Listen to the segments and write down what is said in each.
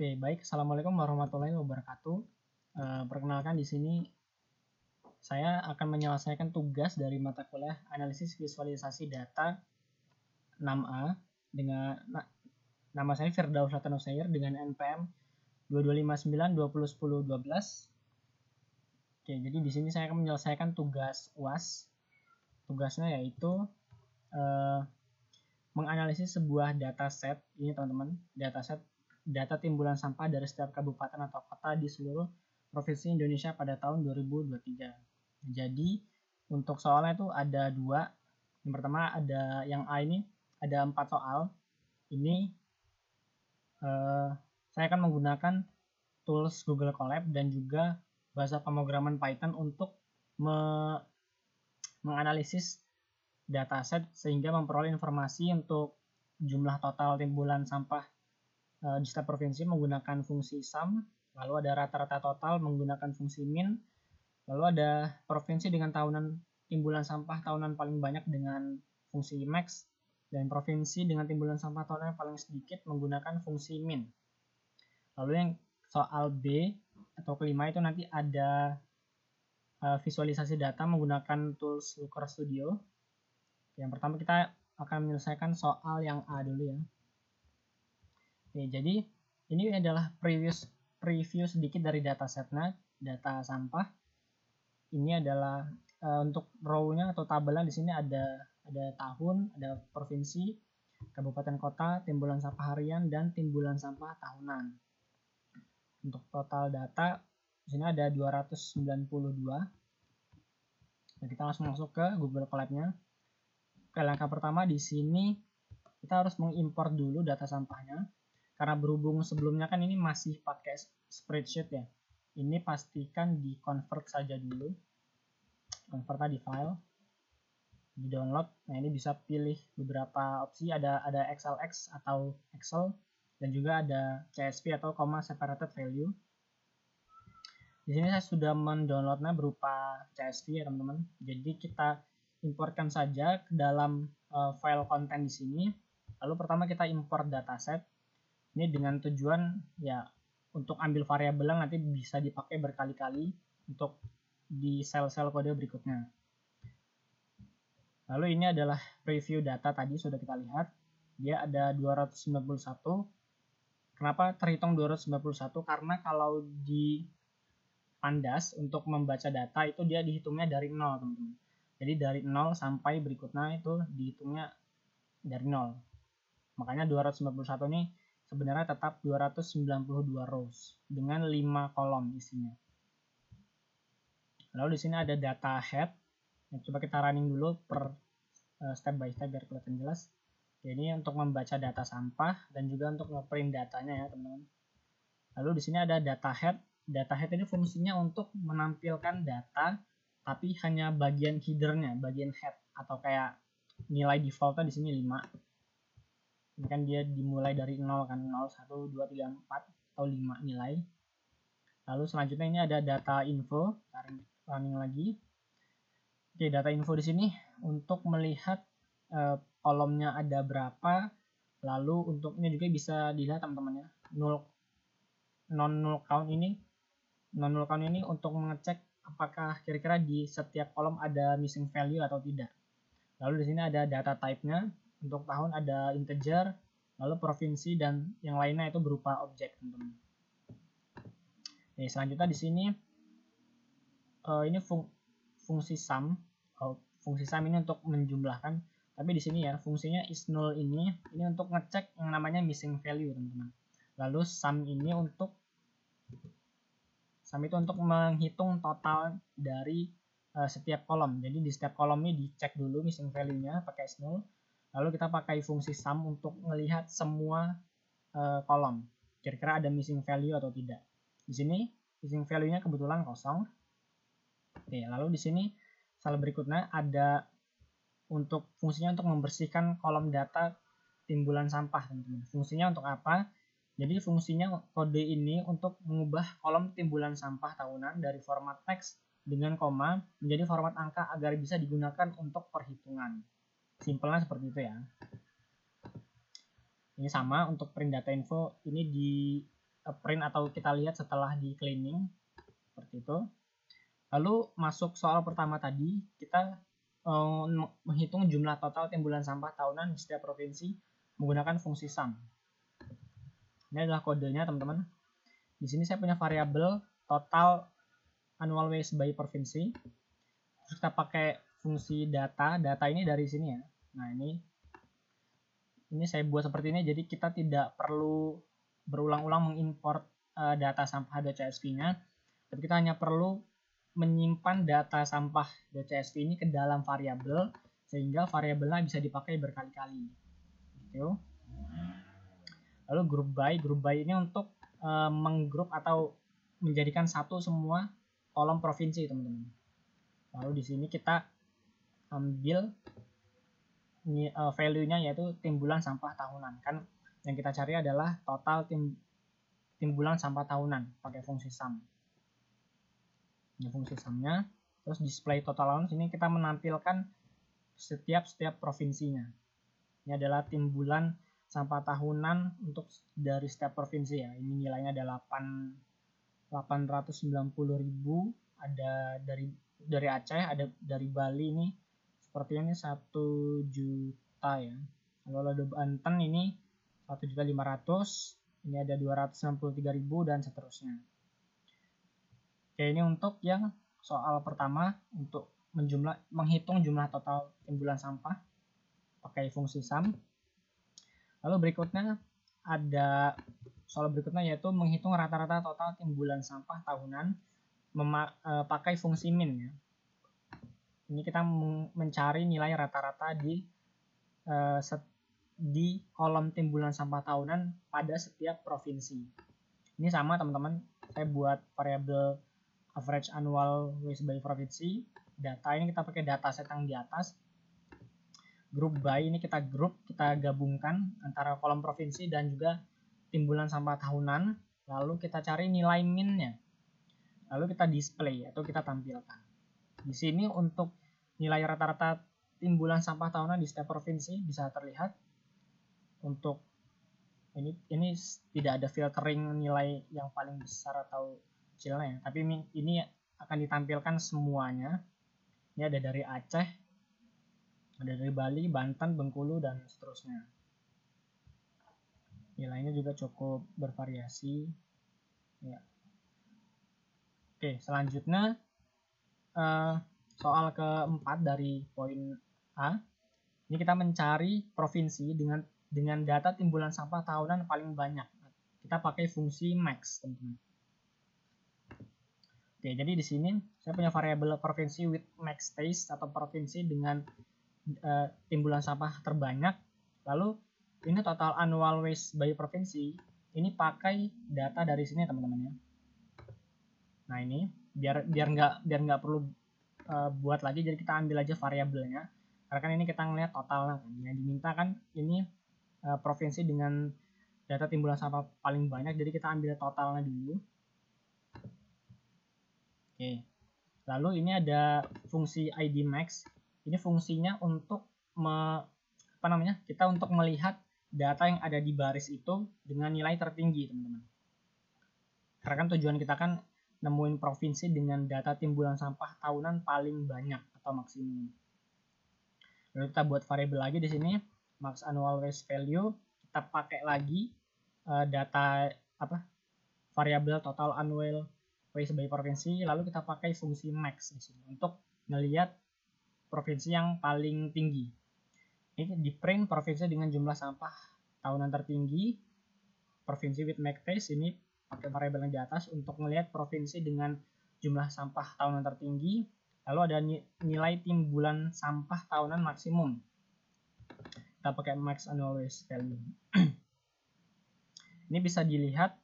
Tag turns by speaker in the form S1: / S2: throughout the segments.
S1: Oke, baik. Assalamualaikum warahmatullahi wabarakatuh. Perkenalkan di sini saya akan menyelesaikan tugas dari mata kuliah analisis visualisasi data 6A dengan nama saya Firdaus Latanusair dengan NPM 2259201012. Oke, jadi di sini saya akan menyelesaikan tugas UAS. Tugasnya yaitu menganalisis sebuah dataset. Ini teman-teman, data timbulan sampah dari setiap kabupaten atau kota di seluruh provinsi Indonesia pada tahun 2023. Jadi untuk soalnya itu ada dua. Yang pertama ada yang A ini ada 4 soal. Ini saya akan menggunakan tools Google Colab dan juga bahasa pemrograman Python untuk menganalisis dataset sehingga memperoleh informasi untuk jumlah total timbulan sampah di setiap provinsi menggunakan fungsi sum, lalu ada rata-rata total menggunakan fungsi min, lalu ada provinsi dengan tahunan timbulan sampah tahunan paling banyak dengan fungsi max, dan provinsi dengan timbulan sampah tahunan paling sedikit menggunakan fungsi min. Lalu yang soal B atau kelima itu nanti ada visualisasi data menggunakan tools Looker Studio. Yang pertama kita akan menyelesaikan soal yang A dulu ya. Oke, jadi ini adalah preview sedikit dari datasetnya, data sampah. Ini adalah untuk row-nya atau tabelnya di sini ada tahun, ada provinsi, kabupaten kota, timbulan sampah harian dan timbulan sampah tahunan. Untuk total data di sini ada 292. Nah, kita langsung masuk ke Google Colab-nya. Oke, langkah pertama di sini kita harus mengimpor dulu data sampahnya. Karena berhubung sebelumnya kan ini masih pakai spreadsheet ya. Ini pastikan di convert saja dulu. Convert di file, di download. Nah, ini bisa pilih beberapa opsi, ada XLX atau Excel dan juga ada CSV atau comma separated value. Di sini saya sudah mendownloadnya berupa CSV ya teman-teman. Jadi kita importkan saja ke dalam file konten di sini. Lalu pertama kita import dataset. Ini dengan tujuan ya untuk ambil variabel yang nanti bisa dipakai berkali-kali untuk di sel-sel kode berikutnya. Lalu ini adalah preview data tadi sudah kita lihat. Dia ada 291. Kenapa terhitung 291? Karena kalau di Pandas untuk membaca data itu dia dihitungnya dari 0 teman-teman. Jadi dari 0 sampai berikutnya itu dihitungnya dari 0. Makanya 291 ini sebenarnya tetap 292 rows dengan 5 kolom isinya. Lalu di sini ada data head. Coba kita running dulu per step by step biar kelihatan jelas. Jadi untuk membaca data sampah dan juga untuk ngeprint datanya ya teman-teman. Lalu di sini ada data head. Data head ini fungsinya untuk menampilkan data tapi hanya bagian headernya, bagian head atau kayak nilai defaultnya di sini 5. Ini kan dia dimulai dari 0 kan, 0, 1, 2, 3, 4 atau 5 nilai. Lalu selanjutnya ini ada data info, running lagi. Oke, data info di sini untuk melihat kolomnya ada berapa. Lalu untuk ini juga bisa dilihat teman-teman ya. Non-null count ini untuk mengecek apakah kira-kira di setiap kolom ada missing value atau tidak. Lalu di sini ada data type-nya. Untuk tahun ada integer, lalu provinsi dan yang lainnya itu berupa objek, teman-teman. Oke, selanjutnya di sini ini fungsi sum. Fungsi sum ini untuk menjumlahkan. Tapi di sini ya fungsinya is null ini untuk ngecek yang namanya missing value, teman-teman. Lalu sum ini untuk menghitung total dari setiap kolom. Jadi di setiap kolom ini dicek dulu missing value-nya pakai is null. Lalu kita pakai fungsi sum untuk melihat semua kolom. Kira-kira ada missing value atau tidak. Di sini missing value-nya kebetulan kosong. Oke, lalu di sini sel berikutnya ada untuk fungsinya untuk membersihkan kolom data timbulan sampah, teman-teman. Fungsinya untuk apa? Jadi fungsinya kode ini untuk mengubah kolom timbulan sampah tahunan dari format teks dengan koma menjadi format angka agar bisa digunakan untuk perhitungan. Simpelnya seperti itu ya. Ini sama untuk print data info, ini di print atau kita lihat setelah di cleaning seperti itu. Lalu masuk soal pertama tadi, kita menghitung jumlah total timbulan sampah tahunan di setiap provinsi menggunakan fungsi sum. Ini adalah kodenya teman-teman. Di sini saya punya variabel total annual waste by provinsi. Terus kita pakai fungsi data ini dari sini ya. Nah ini saya buat seperti ini, jadi kita tidak perlu berulang-ulang mengimport data sampah .csv-nya, tapi kita hanya perlu menyimpan data sampah .csv ini ke dalam variabel, sehingga variabelnya bisa dipakai berkali-kali. Gitu. Lalu group by ini untuk menggrup atau menjadikan satu semua kolom provinsi, teman-teman. Lalu di sini kita ambil value-nya yaitu timbulan sampah tahunan. Kan yang kita cari adalah total timbulan sampah tahunan pakai fungsi sum. Ini fungsi sum-nya. Terus display total allowance, ini kita menampilkan setiap provinsinya. Ini adalah timbulan sampah tahunan untuk dari setiap provinsi ya. Ini nilainya ada 890.000, ada dari Aceh, ada dari Bali, ini sepertinya ini 1 juta ya. Lalu ada Banten ini 1.500.000, ini ada 263.000 dan seterusnya. Oke, ini untuk yang soal pertama, untuk menghitung jumlah total timbulan sampah pakai fungsi sum. Lalu berikutnya ada soal berikutnya yaitu menghitung rata-rata total timbulan sampah tahunan pakai fungsi min ya. Ini kita mencari nilai rata-rata di kolom timbulan sampah tahunan pada setiap provinsi. Ini sama teman-teman, saya buat variabel average annual waste by provinsi. Data ini kita pakai dataset yang di atas. Group by ini kita gabungkan antara kolom provinsi dan juga timbulan sampah tahunan. Lalu kita cari nilai min-nya. Lalu kita display atau kita tampilkan. Di sini untuk nilai rata-rata timbulan sampah tahunan di setiap provinsi bisa terlihat. Untuk ini tidak ada filtering nilai yang paling besar atau kecilnya ya. Tapi ini akan ditampilkan semuanya. Ini ada dari Aceh, ada dari Bali, Banten, Bengkulu, dan seterusnya. Nilainya juga cukup bervariasi. Ya. Oke, selanjutnya soal keempat dari poin A. Ini kita mencari provinsi dengan data timbulan sampah tahunan paling banyak. Kita pakai fungsi max, teman-teman. Oke, jadi di sini saya punya variabel provinsi with max taste atau provinsi dengan timbulan sampah terbanyak. Lalu ini total annual waste by provinsi. Ini pakai data dari sini, teman-teman ya. Nah ini biar nggak perlu buat lagi, jadi kita ambil aja variabelnya. Karena kan ini kita ngelihat totalnya kan. Yang diminta kan ini provinsi dengan data timbulan sampah paling banyak, jadi kita ambil totalnya dulu. Oke. Lalu ini ada fungsi ID max. Ini fungsinya untuk kita untuk melihat data yang ada di baris itu dengan nilai tertinggi, teman-teman. Karena kan tujuan kita kan nemuin provinsi dengan data timbulan sampah tahunan paling banyak atau maksimum. Lalu kita buat variabel lagi di sini, max annual waste value. Kita pakai lagi variabel total annual waste by provinsi. Lalu kita pakai fungsi max di sini untuk melihat provinsi yang paling tinggi. Ini di print provinsi dengan jumlah sampah tahunan tertinggi, provinsi with max taste. Ini pakai variabel yang di atas untuk melihat provinsi dengan jumlah sampah tahunan tertinggi. Lalu ada nilai timbulan sampah tahunan maksimum. Kita pakai max annual waste value. Ini bisa dilihat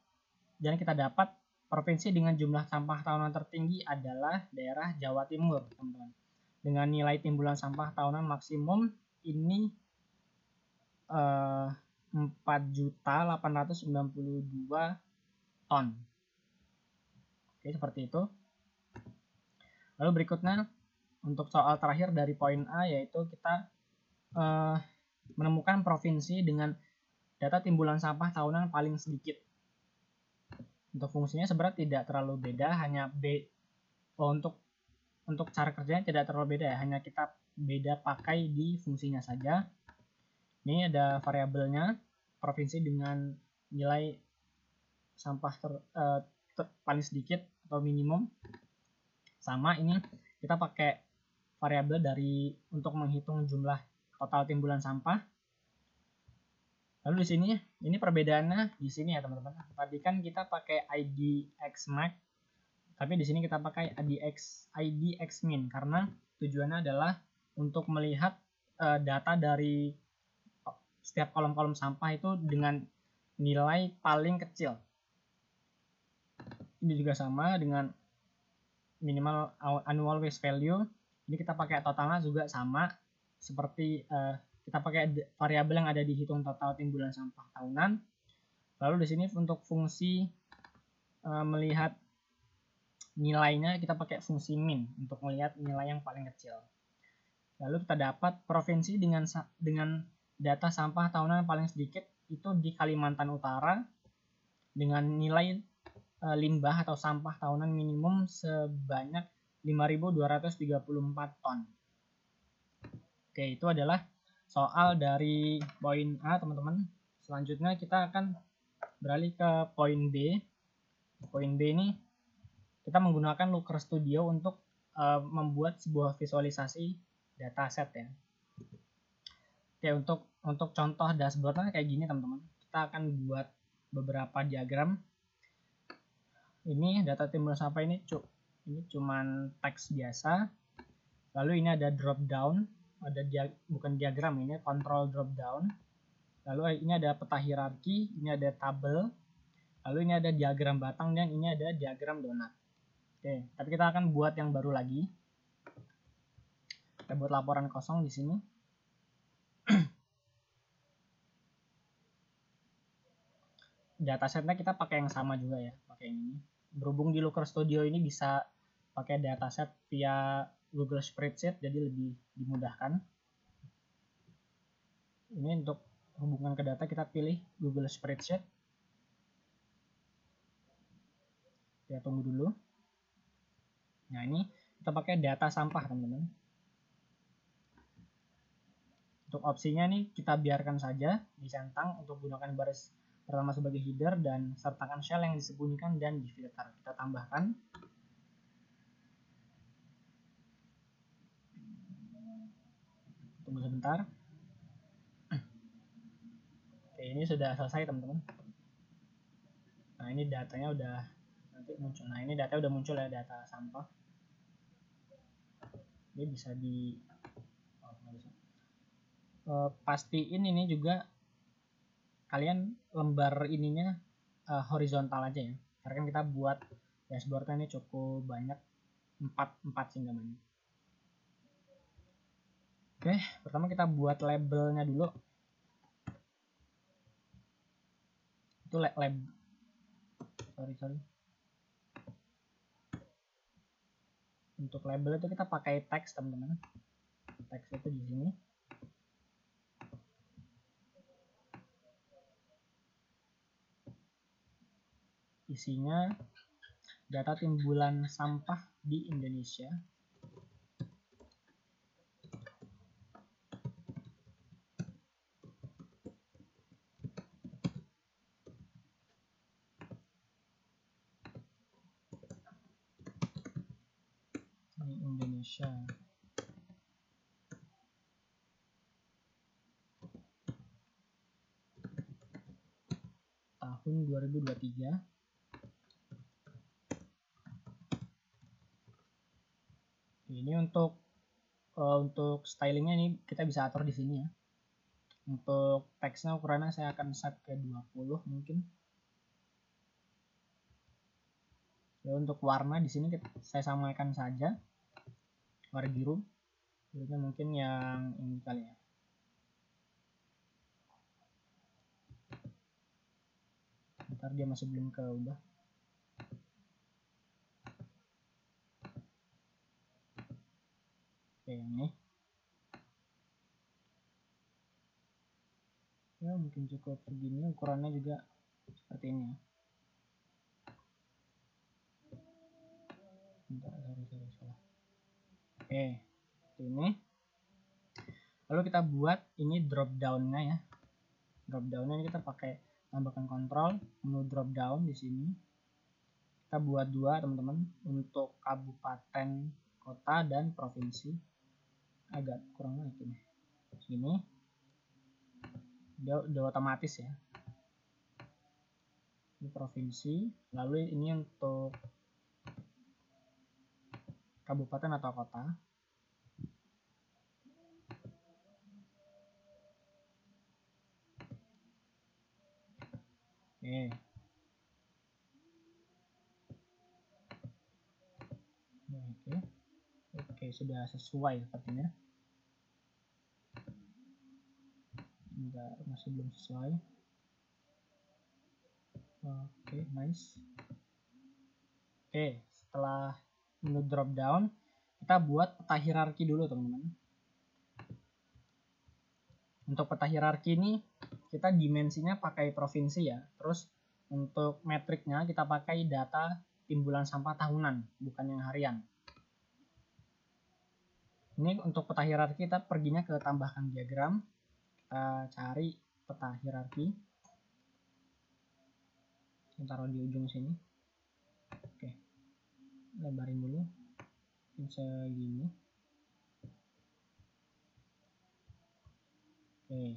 S1: dan kita dapat provinsi dengan jumlah sampah tahunan tertinggi adalah daerah Jawa Timur, teman-teman. Dengan nilai timbulan sampah tahunan maksimum ini 4.892 ton. Oke, seperti itu. Lalu berikutnya untuk soal terakhir dari poin A, yaitu kita menemukan provinsi dengan data timbulan sampah tahunan paling sedikit. Untuk fungsinya sebenarnya tidak terlalu beda, hanya untuk cara kerjanya tidak terlalu beda ya, hanya kita beda pakai di fungsinya saja. Ini ada variabelnya provinsi dengan nilai sampah paling sedikit atau minimum. Sama ini kita pakai variabel untuk menghitung jumlah total timbulan sampah. Lalu di sini ini perbedaannya di sini ya teman-teman. Tadi kan kita pakai ID Xmax, tapi di sini kita pakai ID Xmin karena tujuannya adalah untuk melihat data dari setiap kolom-kolom sampah itu dengan nilai paling kecil. Ini juga sama dengan minimal annual waste value. Ini kita pakai totalnya juga sama seperti kita pakai variabel yang ada di hitung total timbulan sampah tahunan. Lalu di sini untuk fungsi melihat nilainya kita pakai fungsi min untuk melihat nilai yang paling kecil. Lalu kita dapat provinsi dengan data sampah tahunan paling sedikit itu di Kalimantan Utara dengan nilai limbah atau sampah tahunan minimum sebanyak 5.234 ton. Oke, itu adalah soal dari poin A, teman-teman. Selanjutnya kita akan beralih ke poin B. Poin B ini kita menggunakan Looker Studio untuk membuat sebuah visualisasi dataset ya. Oke, untuk contoh dashboardnya kayak gini teman-teman. Kita akan buat beberapa diagram. Ini data timbulan sampah ini cuman teks biasa. Lalu ini ada drop down, bukan diagram, ini control drop down. Lalu ini ada peta hierarki, ini ada tabel. Lalu ini ada diagram batang dan ini ada diagram donat. Oke, tapi kita akan buat yang baru lagi. Kita buat laporan kosong di sini. Datasetnya kita pakai yang sama juga ya, pakai ini. Berhubung di Looker Studio ini bisa pakai dataset via Google Spreadsheet, jadi lebih dimudahkan. Ini untuk hubungan ke data kita pilih Google Spreadsheet. Kita tunggu dulu. Nah, ini kita pakai data sampah teman-teman. Untuk opsinya nih kita biarkan saja disentang untuk gunakan baris pertama sebagai header dan sertakan shell yang disembunyikan dan difilter. Kita tambahkan. Tunggu sebentar. Oke, ini sudah selesai teman-teman. Nah, ini datanya udah nanti muncul. Nah, ini data udah muncul ya, data sampah. Ini bisa pastiin ini juga kalian lembar ininya horizontal aja ya, karena kan kita buat dashboardnya ini cukup banyak, 4 sehingga banyak. Oke, pertama kita buat labelnya dulu. Itu sorry. Untuk label itu kita pakai teks teman-teman. Teks itu di sini. Isinya data timbulan sampah di Indonesia. Di Indonesia. Tahun 2023. Ini untuk stylingnya ini kita bisa atur di sini ya. Untuk teksnya ukurannya saya akan set ke 20 mungkin. Ya, untuk warna di sini saya samakan saja warna biru. Birunya mungkin yang ini kali ya. Ntar dia masih belum keubah. Oke, yang ini. Ya, mungkin cukup segini, ukurannya juga seperti ini. Oke, ini. Lalu kita buat ini drop down-nya ya. Drop down-nya ini kita pakai tambahkan kontrol, menu drop down di sini. Kita buat 2 teman-teman, untuk kabupaten, kota, dan provinsi. Agak kurang naik ini. Sini. Dia udah otomatis ya. Ini provinsi, lalu ini untuk kabupaten atau kota. Oke, sudah sesuai sepertinya. Enggak, masih belum sesuai. Oke, nice. Oke, setelah menu drop down, kita buat peta hierarki dulu teman-teman. Untuk peta hierarki ini kita dimensinya pakai provinsi ya. Terus untuk metriknya kita pakai data timbulan sampah tahunan, bukan yang harian. Ini untuk peta hierarki kita perginya ke tambahkan diagram. Kita cari peta hierarki. Kita taruh di ujung sini. Oke, lebarin dulu segini. Oke,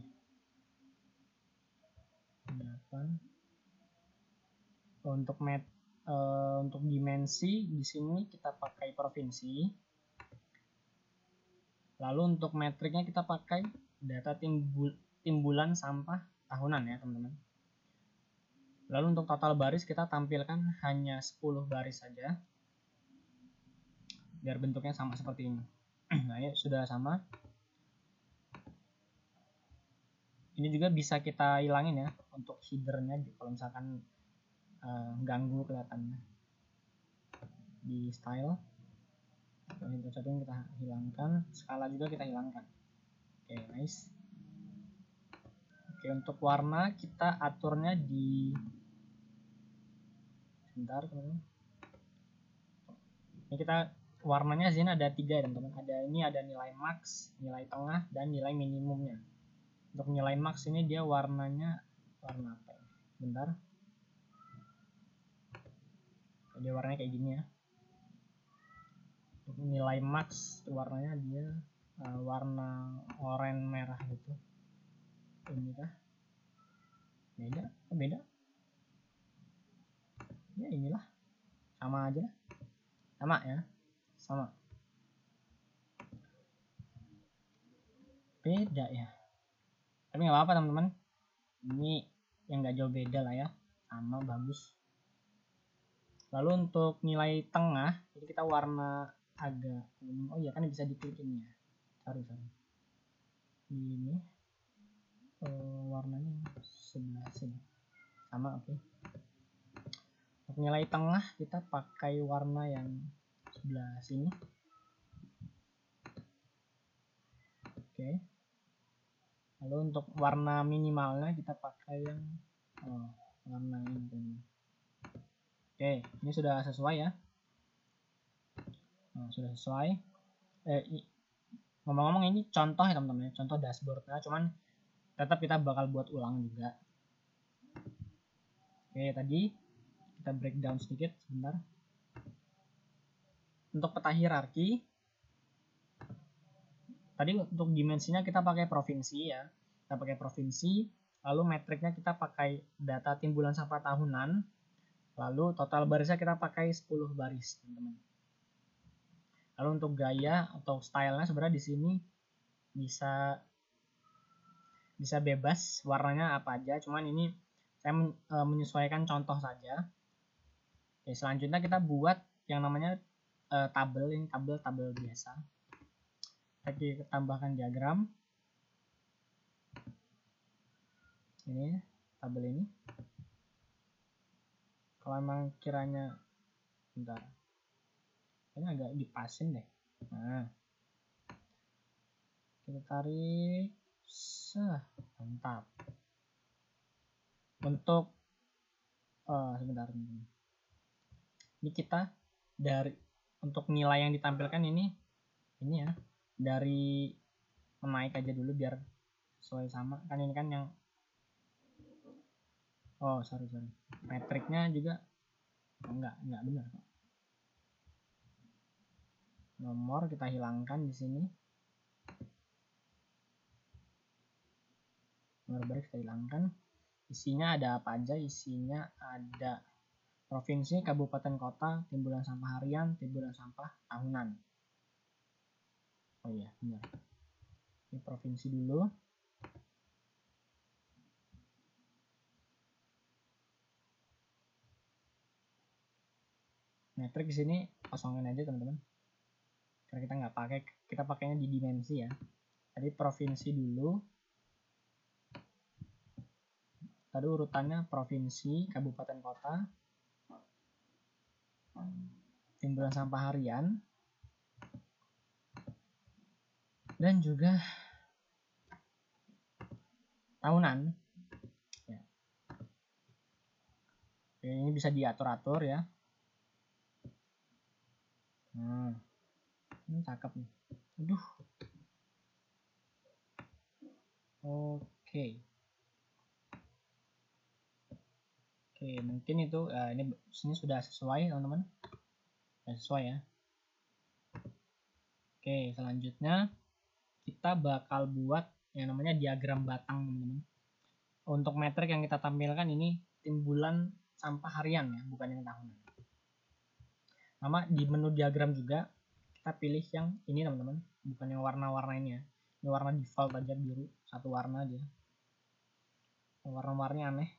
S1: 8. Untuk dimensi di sini kita pakai provinsi. Lalu untuk metriknya kita pakai data timbulan sampah tahunan ya teman-teman. Lalu untuk total baris kita tampilkan hanya 10 baris saja, biar bentuknya sama seperti ini. Nah ya sudah sama. Ini juga bisa kita hilangin ya untuk headernya kalau misalkan ganggu kelihatannya. Di style untuk setting kita hilangkan, skala juga kita hilangkan. Oke, nice. Oke, untuk warna kita aturnya di sebentar teman-teman. Ini kita warnanya sini ada 3 ya teman-teman. Ada nilai max, nilai tengah, dan nilai minimumnya. Untuk nilai max ini dia warnanya warna apa ya? Bentar. Dia warnanya kayak gini ya. Untuk nilai max warnanya dia warna oranye merah gitu. Ini kah? Beda? Beda? Ya inilah. Sama aja. Sama ya. Sama. Beda ya. Tapi nggak apa-apa teman-teman. Ini yang nggak jauh beda lah ya. Sama, bagus. Lalu untuk nilai tengah, jadi kita warna agak kuning. Oh iya kan bisa diklik ini ya. Sorry. Ini warnanya sebelah sini. Sama, oke. Untuk nilai tengah kita pakai warna yang sebelah sini. Oke. Lalu untuk warna minimalnya kita pakai yang warna ini. Oke, ini sudah sesuai ya. Nah, sudah sesuai. Ngomong-ngomong ini contoh ya teman-teman, contoh dashboardnya, cuman tetap kita bakal buat ulang juga. Oke, tadi kita breakdown sedikit sebentar. Untuk peta hierarki, tadi untuk dimensinya kita pakai provinsi ya. Kita pakai provinsi, lalu metriknya kita pakai data timbulan sampah tahunan, lalu total barisnya kita pakai 10 baris, teman-teman. Lalu untuk gaya atau stylenya sebenarnya di sini bisa bebas warnanya apa aja, cuman ini saya menyesuaikan contoh saja. Oke, selanjutnya kita buat yang namanya tabel. Ini tabel biasa. Kita tambahkan diagram. Ini tabel ini. Kalau memang kiranya bentar, ini agak dipasin deh. Nah, kita tarik. Mantap. Untuk sebentar ini kita untuk nilai yang ditampilkan ini ya dari menaik aja dulu biar sesuai sama kan, ini kan yang sorry metriknya juga enggak benar kok. Nomor kita hilangkan di sini, nomor baris kita hilangkan. Isinya ada apa aja? Isinya ada provinsi, kabupaten, kota, timbulan sampah harian, timbulan sampah tahunan. Oh iya, benar. Ini provinsi dulu. Metrik di sini kosongin aja teman-teman. Karena kita nggak pakai, kita pakainya di dimensi ya. Tadi provinsi dulu. Tadi urutannya provinsi, kabupaten, kota, timbulan sampah harian, dan juga tahunan. Ya. Oke, ini bisa diatur-atur ya. Nah, ini cakep nih. Aduh. Oke, mungkin itu ini sini sudah sesuai teman-teman. Sudah sesuai ya. Oke, selanjutnya kita bakal buat yang namanya diagram batang teman-teman. Untuk metrik yang kita tampilkan ini timbulan sampah harian ya, bukan yang tahunan. Sama di menu diagram juga kita pilih yang ini teman-teman, bukan yang warna-warna ini ya. Ini warna default aja, biru, satu warna aja. Warna-warnanya aneh.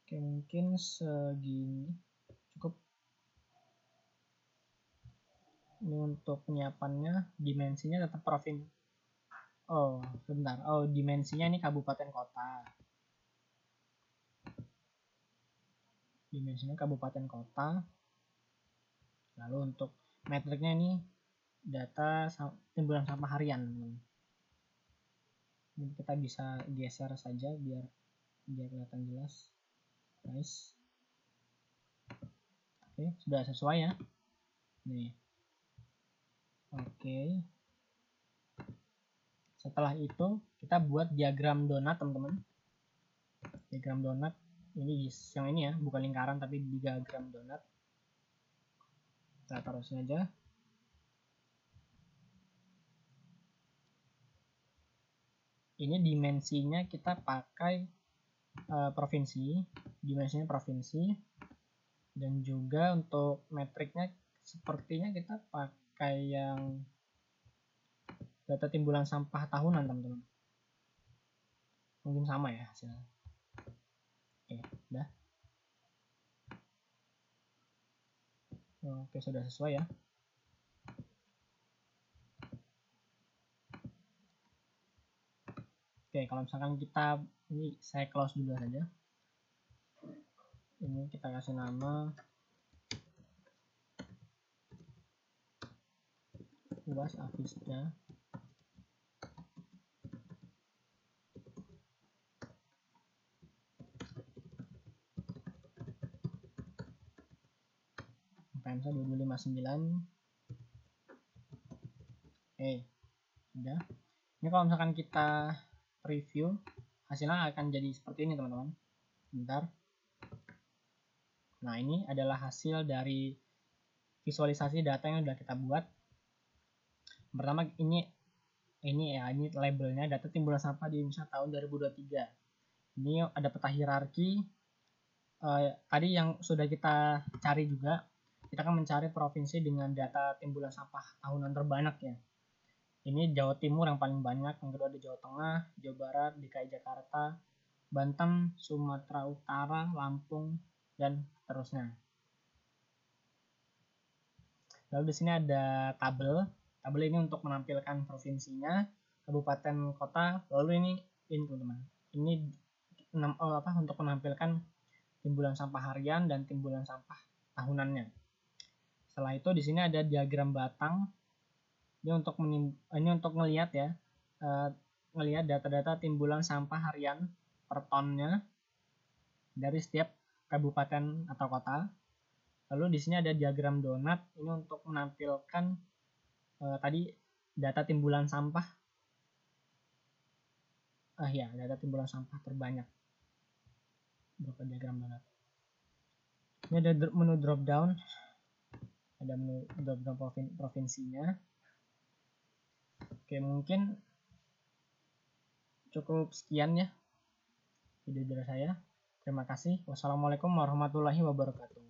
S1: Oke, mungkin segini cukup. Ini untuk penyiapannya, dimensinya tetap provinsi. Oh, sebentar. Oh, dimensinya ini kabupaten kota. Dimensinya kabupaten kota. Lalu untuk metriknya ini data timbulan sampah harian. Ini kita bisa geser saja biar kelihatan jelas. Nice. Oke, sudah sesuai ya. Nih. Oke. Setelah itu kita buat diagram donat teman-teman. Diagram donat ini yang ini ya, bukan lingkaran tapi diagram donat. Kita taruh sini aja. Ini dimensinya kita pakai provinsi, dimensinya provinsi, dan juga untuk metriknya sepertinya kita pakai yang data timbulan sampah tahunan teman-teman. Mungkin sama ya hasilnya. Oke, udah. Oke, sudah sesuai ya. Oke, kalau misalkan kita, ini saya close dulu saja. Ini kita kasih nama luas Afisda. PMSA 2259. Oke, sudah. Ini kalau misalkan kita review, hasilnya akan jadi seperti ini teman-teman. Bentar. Nah, ini adalah hasil dari visualisasi data yang sudah kita buat. Pertama ini labelnya data timbulan sampah di Indonesia tahun 2023. Ini ada peta hierarki. Tadi yang sudah kita cari juga, kita akan mencari provinsi dengan data timbulan sampah tahunan terbanyak ya. Ini Jawa Timur yang paling banyak, yang kedua ada Jawa Tengah, Jawa Barat, DKI Jakarta, Banten, Sumatera Utara, Lampung, dan seterusnya. Lalu di sini ada tabel. Tabel ini untuk menampilkan provinsinya, kabupaten, kota. Lalu ini teman-teman. Ini untuk menampilkan timbulan sampah harian dan timbulan sampah tahunannya. Setelah itu di sini ada diagram batang. Ini untuk ngelihat ya, ngelihat data-data timbulan sampah harian per tonnya dari setiap kabupaten atau kota. Lalu di sini ada diagram donat, ini untuk menampilkan tadi data timbulan sampah. Data timbulan sampah terbanyak. Berapa diagram donat? Ini ada menu drop down. Ada menu drop down provinsinya. Oke, mungkin cukup sekian ya video dari saya. Terima kasih. Wassalamualaikum warahmatullahi wabarakatuh.